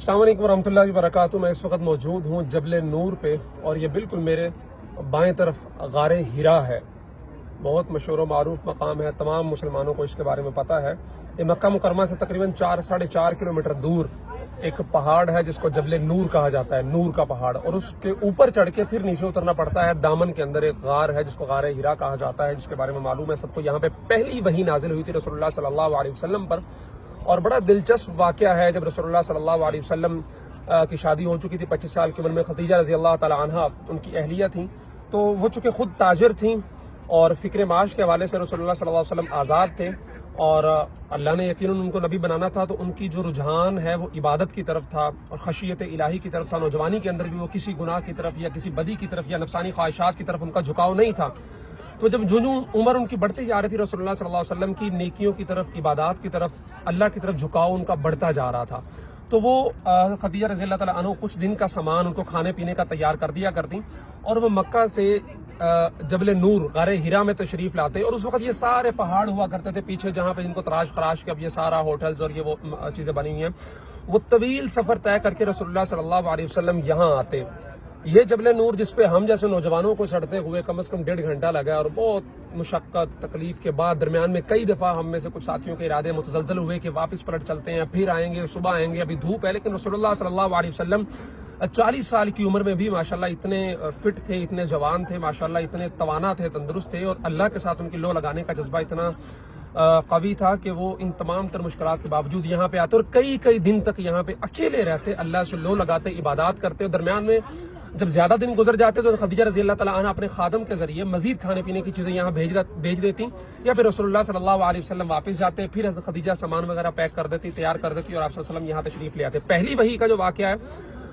अस्सलाम वालेकुम रहमतुल्लाहि व बरकातुहू। मैं इस वक्त मौजूद हूँ जबल नूर पे और ये बिल्कुल मेरे बाएं तरफ गारे हिरा है। बहुत मशहूर व मारूफ मकाम है, तमाम मुसलमानों को इसके बारे में पता है। ये मक्का मुकरमा से तकरीबन 4-4.5 किलोमीटर दूर एक पहाड़ है जिसको जबल नूर कहा जाता है, नूर का पहाड़। और उसके ऊपर चढ़ के फिर नीचे उतरना पड़ता है। दामन के अंदर एक गार है जिसको गारे हिरा कहा जाता है, जिसके बारे में मालूम है सबको। यहाँ पे पहली वही नाजिल हुई थी रसूलुल्लाह सल्लल्लाहु अलैहि वसल्लम पर। और बड़ा दिलचस्प वाक़या है, जब रसूलुल्लाह सल्लल्लाहु अलैहि वसल्लम की शादी हो चुकी थी 25 साल की उम्र में, खदीजा रज़ी अल्लाह तआला अन्हा उनकी अहलिया थी। तो वो चूँकि खुद ताजिर थी और फ़िक्र माश के हवाले से रसूलुल्लाह सल्लल्लाहु अलैहि वसल्लम आज़ाद थे और अल्लाह ने यकीनन उनको नबी बनाना था, तो उनकी जो रुझान है वो इबादत की तरफ था और खशियत इलाही की तरफ था। नौजवानी के अंदर भी वो किसी गुनाह की तरफ या किसी बदी की तरफ या नफसानी ख्वाहिशात की तरफ उनका झुकाव नहीं था। तो जब जो उम्र उनकी बढ़ती जा रही थी, रसूलुल्लाह सल्लल्लाहु अलैहि वसल्लम की नेकियों की तरफ, इबादत की तरफ, अल्लाह की तरफ झुकाव उनका बढ़ता जा रहा था। तो वो खदीजा रज़ी अल्लाह तआला अन्हा कुछ दिन का सामान उनको खाने पीने का तैयार कर दिया करती और वो मक्का से जबल नूर गारे हिरा में तशरीफ लाते। और उस वक्त ये सारे पहाड़ हुआ करते थे पीछे, जहाँ पे जिनको तराश खराश के अब ये सारा होटल्स और ये वो चीज़ें बनी हुई हैं। वो तवील सफ़र तय करके रसूलुल्लाह सल्लल्लाहु अलैहि वसल्लम यहाँ आते। ये जबल नूर जिस पे हम जैसे नौजवानों को चढ़ते हुए कम से कम 1.5 घंटा लगा और बहुत मुशक्क़त तकलीफ के बाद दरमियान में कई दफ़ा हम में से कुछ साथियों के इरादे मुतज़लज़ल हुए कि वापस पलट चलते हैं, फिर आएंगे, सुबह आएंगे, अभी धूप है। लेकिन रसूलुल्लाह सल्लल्लाहु अलैहि वसल्लम 40 साल की उम्र में भी माशाल्लाह इतने फिट थे, इतने जवान थे, माशाल्लाह इतने तवाना थे, तंदुरुस्त थे और अल्लाह के साथ उनकी लो लगाने का जज्बा इतना कवी था कि वो इन तमाम तर मुश्किलात के बावजूद यहाँ पे आते और कई कई दिन तक यहाँ पे अकेले रहते, अल्लाह से लो लगाते, इबादत करते। और दरमियान में जब ज्यादा दिन गुजर जाते तो खदीजा रज़ी अल्लाह तआला अन्हा अपने खादम के जरिए मजीद खाने पीने की चीजें यहाँ भेज देती, या फिर रसूलुल्लाह सल्लल्लाहु अलैहि वसल्लम वापस जाते, फिर हज़रत खदीजा सामान वगैरह पैक कर देती, तैयार कर देती और आप सल्लल्लाहु अलैहि वसल्लम यहाँ तशरीफ ले आते। पहली वही का जो वाक़या है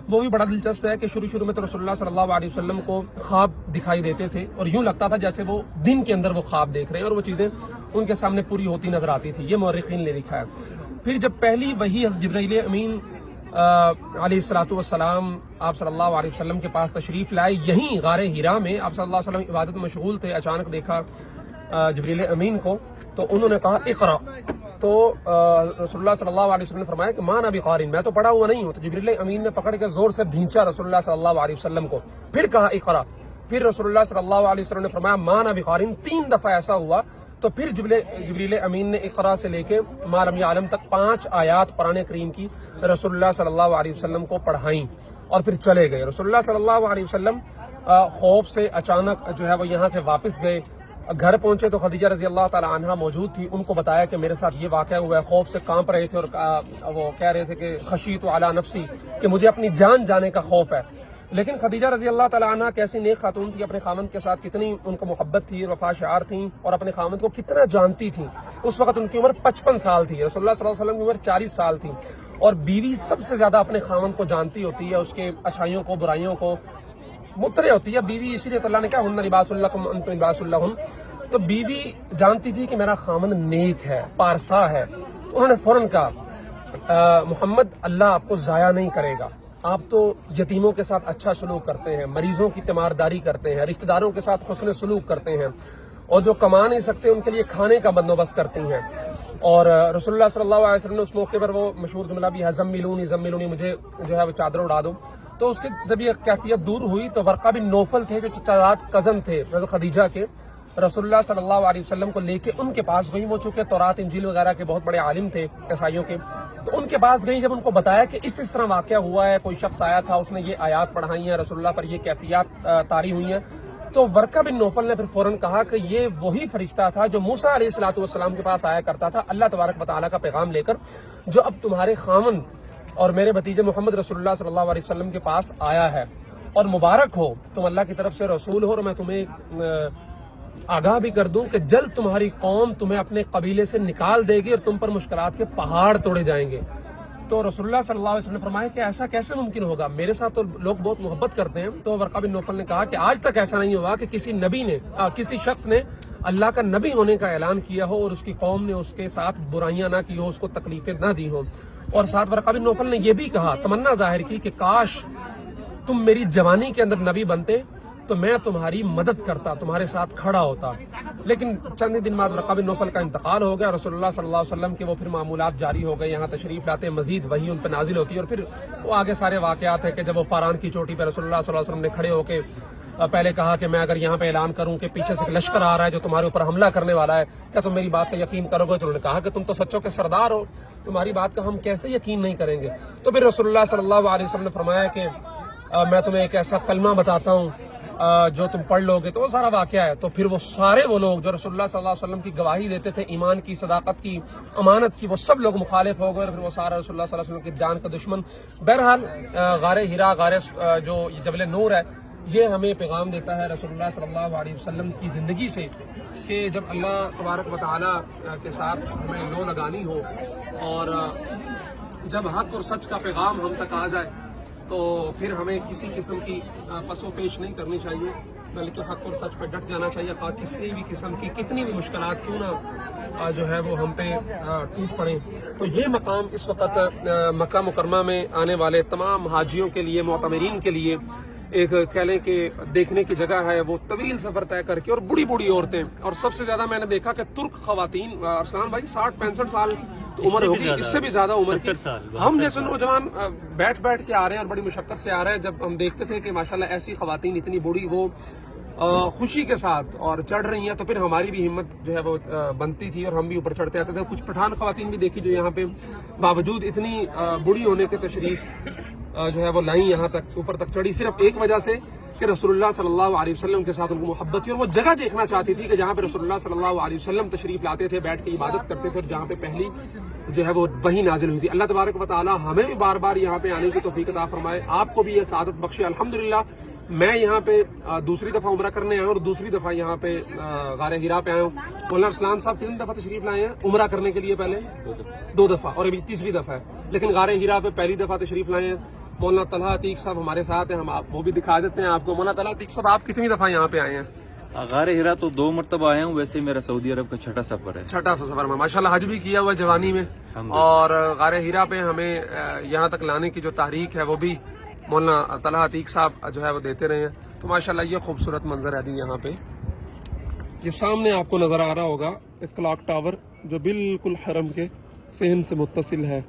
वो भी बड़ा दिलचस्प है कि शुरू में तो रसूलुल्लाह सल्लल्लाहु अलैहि वसल्लम को ख्वाब दिखाई देते थे और यूं लगता था जैसे वो दिन के अंदर वो ख्वाब देख रहे हैं और वो चीजें उनके सामने पूरी होती नजर आती थी। ये मुअर्रिखीन ने लिखा है। फिर जब पहली वही जिब्रील अमीन अलैहिस्सलातु वस्सलाम आप सल्लल्लाहु अलैहि वसल्लम के पास तशरीफ लाए, यहीं गारे हिरा में आप सल्लल्लाहु अलैहि वसल्लम इबादत में मशगूल थे, अचानक देखा जिब्रील अमीन को, तो उन्होंने कहा इक़रा। तो रसूलुल्लाह सल्लल्लाहु अलैहि वसल्लम ने फरमाया कि मान अभी क़ारिन, मैं तो पढ़ा हुआ नहीं हूँ। तो जिब्रील अमीन ने पकड़ के जोर से भींचा रसूलुल्लाह सल्लल्लाहु अलैहि वसल्लम को, फिर कहा इक़रा। फिर रसूलुल्लाह सल्लल्लाहु अलैहि वसल्लम ने फरमाया मान अभी क़ारिन। 3 दफा ऐसा हुआ। तो फिर जिब्रील अमीन ने इक़रा से लेके मा लम यअलम तक 5 आयात कुरान करीम की रसूलुल्लाह सल्लल्लाहु अलैहि वसल्लम को पढ़ाई और फिर चले गए। रसूलुल्लाह सल्लल्लाहु अलैहि वसल्लम खौफ से अचानक जो है वो यहाँ से वापस गए। घर पहुंचे तो खदीजा रज़ी अल्लाह तआला अन्हा मौजूद थी। उनको बताया कि मेरे साथ ये वाक़या हुआ है। खौफ से कांप रहे थे और वो कह रहे थे कि खशीतु अला नफ्सी, कि मुझे अपनी जान जाने का खौफ है। लेकिन खदीजा रज़ी अल्लाह तआला अन्हा कैसी नेक खातून थी, अपने खामद के साथ कितनी उनको मोहब्बत थी, वफा शार थी और अपने खामद को कितना जानती थी। उस वक्त उनकी उम्र 55 साल थी, रसूलुल्लाह सल्लल्लाहु अलैहि वसल्लम की उम्र 40 साल थी। और बीवी सबसे ज्यादा अपने खामद को जानती होती है, उसके अच्छाइयों को, बुराइयों को मुतले होती है बीवी। इसीलिए तो अल्लाह ने कहा हुन्ना लिबासुल लकुम व अंतुम लिबासुल लहुन। तो बीवी जानती थी कि मेरा खामद नेक है, पारसा है। तो उन्होंने फौरन कहा मोहम्मद, अल्लाह आपको जाया नहीं करेगा। आप तो यतीमों के साथ अच्छा सलूक करते हैं, मरीजों की तीमारदारी करते हैं, रिश्तेदारों के साथ हुस्न सलूक करते हैं और जो कमा नहीं सकते उनके लिए खाने का बंदोबस्त करती हैं। और रसूलुल्लाह सल्लल्लाहु अलैहि वसल्लम ने उस मौके पर वो मशहूर जुमला भी है, ज़म्मिलूनी, मुझे जो है वो चादर उड़ा दो। तो उसके जब ये कैफियत दूर हुई तो वर्का बिन नौफल थे, जो चाचाजाद कज़न थे खदीजा के, रसूलुल्लाह सल्लल्लाहु अलैहि वसल्लम को लेके उनके पास गई। वो चूंकि तौरात इंजील वगैरह के बहुत बड़े आलिम थे ईसाइयों के, तो उनके पास गई। जब उनको बताया कि इस तरह वाक़या हुआ है, कोई शख्स आया था, उसने ये आयात पढ़ाई हैं, रसूलुल्लाह पर ये कैफियत तारी हुई हैं, तो वर्का बिन नौफल ने फिर फौरन कहा कि ये वही फरिश्ता था जो मूसा अलैहिस्सलातु वस्सलाम के पास आया करता था अल्लाह तबारक व तआला का पैगाम लेकर, जो अब तुम्हारे खामन और मेरे भतीजे मोहम्मद रसूलुल्लाह सल्लल्लाहु अलैहि वसल्लम के पास आया है। और मुबारक हो, तुम अल्लाह की तरफ से रसूल हो। और मैं तुम्हें आगाह भी कर दूं कि जल्द तुम्हारी कौम तुम्हें अपने कबीले से निकाल देगी और तुम पर मुश्किलात के पहाड़ तोड़े जाएंगे। तो रसूलुल्लाह सल्लल्लाहु अलैहि वसल्लम ने फरमाया कि ऐसा कैसे मुमकिन होगा, मेरे साथ तो लोग बहुत मोहब्बत करते हैं। तो वर्का बिन नौफल ने कहा कि आज तक ऐसा नहीं हुआ कि किसी नबी ने किसी शख्स ने अल्लाह का नबी होने का ऐलान किया हो और उसकी कौम ने उसके साथ बुराइयां ना की हो, उसको तकलीफें ना दी हो। और साथ वर्का बिन नौफल ने यह भी कहा, तमन्ना जाहिर की कि काश तुम मेरी जवानी के अंदर नबी बनते تو میں تمہاری مدد کرتا، تمہارے ساتھ کھڑا ہوتا. لیکن چند ہی دن بعد ورقہ بن نوفل کا انتقال ہو گیا. رسول اللہ صلی اللہ علیہ وسلم کے وہ پھر معمولات جاری ہو گئے، یہاں تشریف لاتے، مزید وحی ان پہ نازل ہوتی ہے. اور پھر وہ آگے سارے واقعات ہیں کہ جب وہ فاران کی چوٹی پہ رسول اللہ صلی اللہ علیہ وسلم نے کھڑے ہو کے پہلے کہا کہ میں اگر یہاں پہ اعلان کروں کہ پیچھے سے ایک لشکر آ رہا ہے جو تمہارے اوپر حملہ کرنے والا ہے، کیا تم میری بات کا یقین کرو گے؟ تو انہوں نے کہا کہ تم تو سچوں کے سردار ہو، تمہاری بات کا ہم کیسے یقین نہیں کریں گے؟ تو پھر رسول اللہ صلی اللہ علیہ وسلم نے فرمایا کہ میں تمہیں ایک ایسا کلمہ بتاتا ہوں جو تم پڑھ لو گے. تو وہ سارا واقعہ ہے. تو پھر وہ سارے وہ لوگ جو رسول اللہ صلی اللہ علیہ وسلم کی گواہی دیتے تھے، ایمان کی، صداقت کی، امانت کی، وہ سب لوگ مخالف ہو گئے. اور پھر وہ سارا رسول اللہ صلی اللہ علیہ وسلم کی جان کا دشمن. بہرحال غار ہرا، غار جو جبل نور ہے، یہ ہمیں پیغام دیتا ہے رسول اللہ صلی اللہ علیہ وسلم کی زندگی سے کہ جب اللہ تبارک و تعالیٰ کے ساتھ ہمیں لو لگانی ہو اور جب حق اور سچ کا پیغام ہم تک آ جائے تو پھر ہمیں کسی قسم کی پس و پیش نہیں کرنی چاہیے، بلکہ حق اور سچ پہ ڈٹ جانا چاہیے، خواہ کسی بھی قسم کی کتنی بھی مشکلات کیوں نہ جو ہے وہ ہم پہ ٹوٹ پڑیں. تو یہ مقام اس وقت مکہ مکرمہ میں آنے والے تمام حاجیوں کے لیے، معتمرین کے لیے ایک کہہ لیں کہ دیکھنے کی جگہ ہے. وہ طویل سفر طے کر کے، اور بڑی بڑی عورتیں، اور سب سے زیادہ میں نے دیکھا کہ ترک خواتین. ارسلان بھائی 60-65 سال عمر ہوگی، اس سے بھی زیادہ عمر کی. ہم جیسے نوجوان بیٹھ کے آ رہے ہیں اور بڑی مشقت سے آ رہے ہیں. جب ہم دیکھتے تھے کہ ماشاءاللہ ایسی خواتین اتنی بڑی وہ خوشی کے ساتھ اور چڑھ رہی ہیں، تو پھر ہماری بھی ہمت جو ہے وہ بنتی تھی اور ہم بھی اوپر چڑھتے آتے تھے. کچھ پٹھان خواتین بھی دیکھی جو یہاں پہ باوجود اتنی بڑی ہونے کے تشریف جو ہے وہ لائیں یہاں تک، اوپر تک چڑھی، صرف ایک وجہ سے کہ رسول اللہ صلی اللہ علیہ وسلم کے ساتھ ان کو محبت تھی اور وہ جگہ دیکھنا چاہتی تھی کہ جہاں پہ رسول اللہ صلی اللہ علیہ وسلم تشریف لاتے تھے، بیٹھ کے عبادت کرتے تھے، اور جہاں پہ پہلی جو ہے وہ وحی نازل ہوئی تھی. اللہ تبارک و تعالی ہمیں بھی بار بار یہاں پہ آنے کی توفیق عطا فرمائے، آپ کو بھی یہ سعادت بخشے. الحمدللہ میں یہاں پہ دوسری دفعہ عمرہ کرنے آیا ہوں اور دوسری دفعہ یہاں پہ غار ہرا پہ آیا ہوں. مولانا ارسلان صاحب کتنی دفعہ تشریف لائے ہیں عمرہ کرنے کے لیے؟ پہلے 2 دفعہ، اور ابھی تیسری دفعہ ہے. لیکن غار ہرا پہ پہلی دفعہ تشریف لائے ہیں. مولانا طلحہ عتیق صاحب ہمارے ساتھ ہیں، ہم آپ وہ بھی دکھا دیتے ہیں آپ کو. مولانا طلحہ عتیق صاحب، آپ کتنی دفعہ یہاں پہ آئے ہیں؟ غار ہرا تو 2 مرتبہ آیا ہوں، ویسے میرا سعودی عرب کا چھٹا سفر ہے. چھٹا سفر میں ماشاءاللہ حج بھی کیا ہوا جوانی میں، اور غار ہرا پہ ہمیں یہاں تک لانے کی جو تاریخ ہے وہ بھی مولانا طلحہ عتیق صاحب جو ہے وہ دیتے رہے ہیں. تو ماشاءاللہ یہ خوبصورت منظر ہے جی. یہاں پہ یہ سامنے آپ کو نظر آ رہا ہوگا ایک کلاک ٹاور جو بالکل حرم کے صحن سے متصل ہے.